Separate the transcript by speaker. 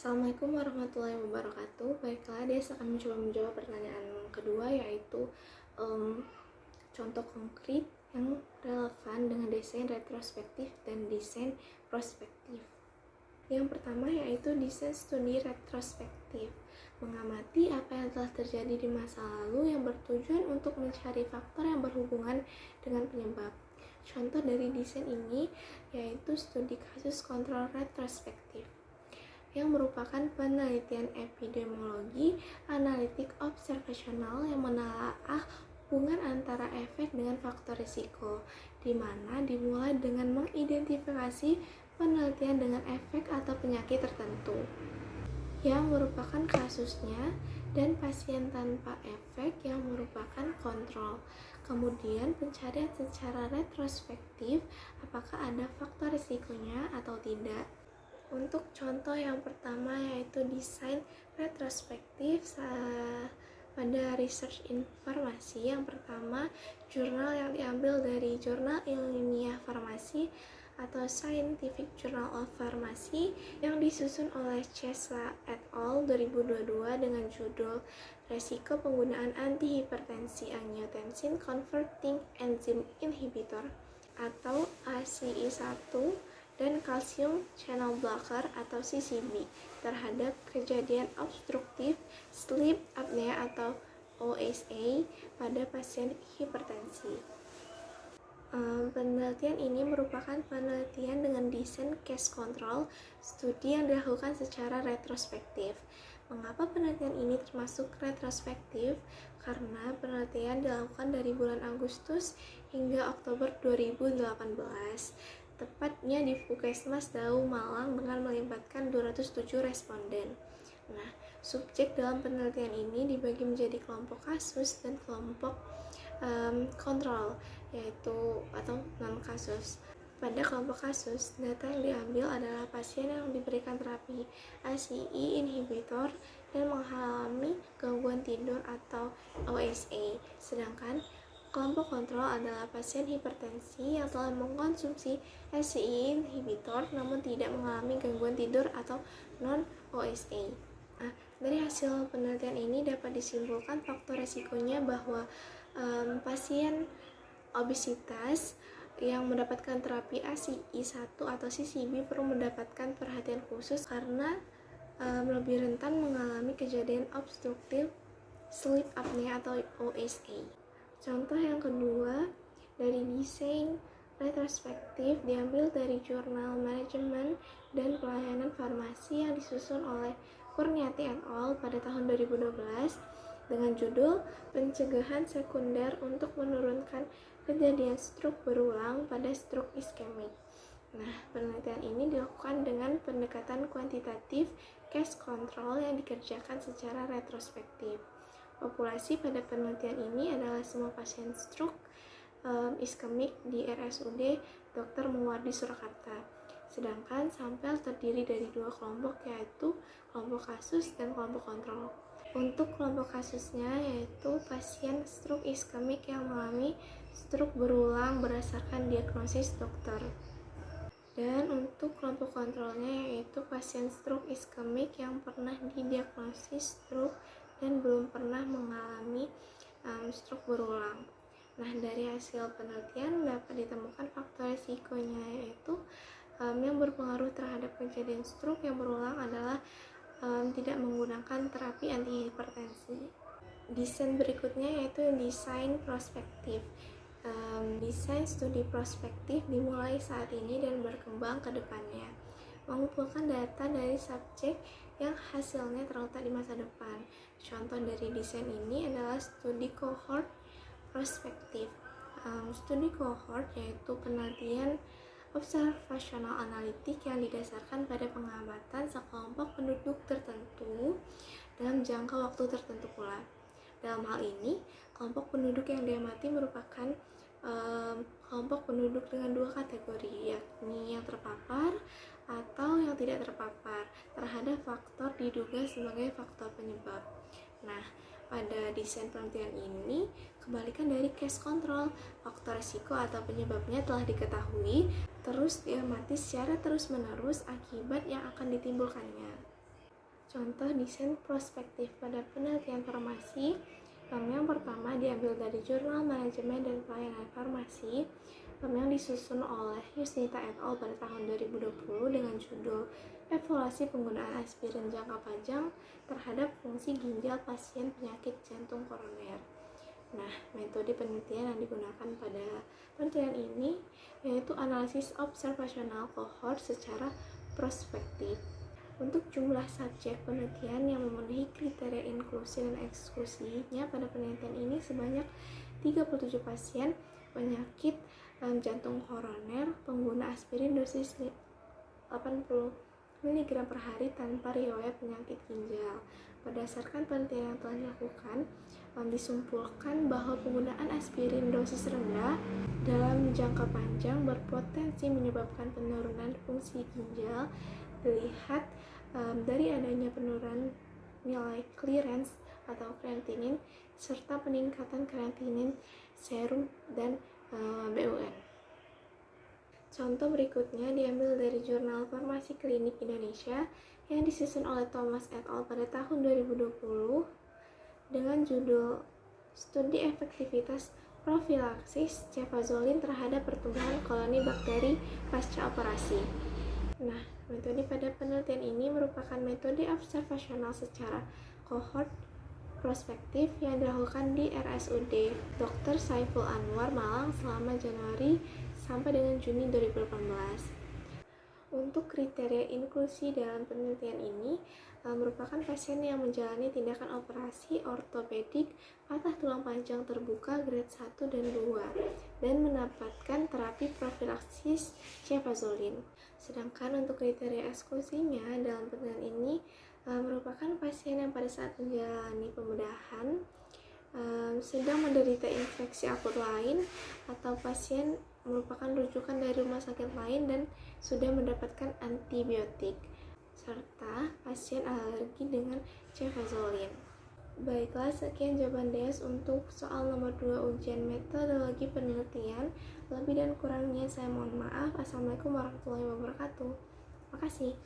Speaker 1: Assalamualaikum warahmatullahi wabarakatuh. Baiklah, Des akan mencoba menjawab pertanyaan kedua, yaitu contoh konkret yang relevan dengan desain retrospektif dan desain prospektif. Yang pertama yaitu desain studi retrospektif, mengamati apa yang telah terjadi di masa lalu yang bertujuan untuk mencari faktor yang berhubungan dengan penyebab. Contoh dari desain ini yaitu studi kasus kontrol retrospektif, yang merupakan penelitian epidemiologi analitik observasional yang menelaah hubungan antara efek dengan faktor risiko, di mana dimulai dengan mengidentifikasi penelitian dengan efek atau penyakit tertentu yang merupakan kasusnya dan pasien tanpa efek yang merupakan kontrol. Kemudian pencarian secara retrospektif apakah ada faktor risikonya atau tidak. Untuk contoh yang pertama yaitu desain retrospektif pada research informasi. Yang pertama, jurnal yang diambil dari Jurnal Ilmiah Farmasi atau Scientific Journal of Pharmacy yang disusun oleh Chesla et al. 2022 dengan judul Resiko Penggunaan Antihipertensi Angiotensin Converting Enzyme Inhibitor atau ACI1 dan Calcium Channel Blocker atau CCB terhadap kejadian obstruktif sleep apnea atau OSA pada pasien hipertensi. Penelitian ini merupakan penelitian dengan desain case control studi yang dilakukan secara retrospektif. Mengapa penelitian ini termasuk retrospektif? Karena penelitian dilakukan dari bulan Agustus hingga Oktober 2018, tepatnya di Puskesmas Dau Malang dengan melibatkan 207 responden. Nah, subjek dalam penelitian ini dibagi menjadi kelompok kasus dan kelompok kontrol, yaitu atau non kasus. Pada kelompok kasus, data yang diambil adalah pasien yang diberikan terapi ACI inhibitor dan mengalami gangguan tidur atau OSA. Sedangkan kelompok kontrol adalah pasien hipertensi yang telah mengkonsumsi ACI inhibitor namun tidak mengalami gangguan tidur atau non-OSA. Dari hasil penelitian ini dapat disimpulkan faktor resikonya bahwa pasien obesitas yang mendapatkan terapi ACI1 atau CCB perlu mendapatkan perhatian khusus karena lebih rentan mengalami kejadian obstruktif sleep apnea atau OSA. Contoh yang kedua dari desain retrospektif diambil dari Jurnal Manajemen dan Pelayanan Farmasi yang disusun oleh Kurniati et al. Pada tahun 2012 dengan judul Pencegahan Sekunder untuk Menurunkan Kejadian Stroke Berulang pada Stroke Iskemik. Nah, penelitian ini dilakukan dengan pendekatan kuantitatif case control yang dikerjakan secara retrospektif. Populasi pada penelitian ini adalah semua pasien stroke iskemik di RSUD Dr. Muwardi Surakarta. Sedangkan sampel terdiri dari dua kelompok, yaitu kelompok kasus dan kelompok kontrol. Untuk kelompok kasusnya yaitu pasien stroke iskemik yang mengalami stroke berulang berdasarkan diagnosis dokter. Dan untuk kelompok kontrolnya yaitu pasien stroke iskemik yang pernah didiagnosis stroke dan belum pernah mengalami stroke berulang. Nah, dari hasil penelitian dapat ditemukan faktor risikonya yaitu yang berpengaruh terhadap kejadian stroke yang berulang adalah tidak menggunakan terapi antihipertensi. Desain berikutnya yaitu desain prospektif. Desain studi prospektif dimulai saat ini dan berkembang ke depannya, mengumpulkan data dari subjek yang hasilnya terletak di masa depan. Contoh dari desain ini adalah studi cohort prospektif. Studi cohort yaitu penelitian observasional analitik yang didasarkan pada pengamatan sekelompok penduduk tertentu dalam jangka waktu tertentu pula. Dalam hal ini, kelompok penduduk yang diamati merupakan kelompok penduduk dengan dua kategori, yakni yang terpapar atau yang tidak terpapar terhadap faktor diduga sebagai faktor penyebab. Nah, pada desain penelitian ini, kebalikan dari case control, faktor risiko atau penyebabnya telah diketahui, terus diamati secara terus-menerus akibat yang akan ditimbulkannya. Contoh desain prospektif pada penelitian farmasi yang pertama diambil dari Jurnal Manajemen dan Pelayanan Farmasi yang disusun oleh Yusnita et al. Pada tahun 2020 dengan judul Evaluasi Penggunaan Aspirin Jangka Panjang terhadap Fungsi Ginjal Pasien Penyakit Jantung Koroner. Nah, metode penelitian yang digunakan pada penelitian ini yaitu analisis observasional kohort secara prospektif. Untuk jumlah subjek penelitian yang memenuhi kriteria inklusi dan eksklusinya pada penelitian ini sebanyak 37 pasien penyakit jantung koroner pengguna aspirin dosis 80 mg per hari tanpa riwayat penyakit ginjal. Berdasarkan penelitian yang telah dilakukan, disimpulkan bahwa penggunaan aspirin dosis rendah dalam jangka panjang berpotensi menyebabkan penurunan fungsi ginjal dilihat dari adanya penurunan nilai clearance atau kreatinin serta peningkatan kreatinin serum dan BUN. Contoh berikutnya diambil dari Jurnal Farmasi Klinik Indonesia yang disusun oleh Thomas et al. Pada tahun 2020 dengan judul Studi Efektivitas Profilaksis Cefazolin terhadap pertumbuhan koloni bakteri pasca operasi. Nah, metode pada penelitian ini merupakan metode observasional secara kohort prospektif yang dilakukan di RSUD Dr. Saiful Anwar Malang selama Januari sampai dengan Juni 2018. Untuk kriteria inklusi dalam penelitian ini merupakan pasien yang menjalani tindakan operasi ortopedik patah tulang panjang terbuka grade 1 dan 2 dan mendapatkan terapi profilaksis cefazolin. Sedangkan untuk kriteria eksklusinya dalam penelitian ini merupakan pasien yang pada saat menjalani pembedahan sedang menderita infeksi akut lain atau pasien merupakan rujukan dari rumah sakit lain dan sudah mendapatkan antibiotik serta pasien alergi dengan cefazolin. Baiklah, sekian jawaban DS untuk soal nomor 2 ujian metodologi penelitian. Lebih dan kurangnya saya mohon maaf. Assalamualaikum warahmatullahi wabarakatuh. Makasih.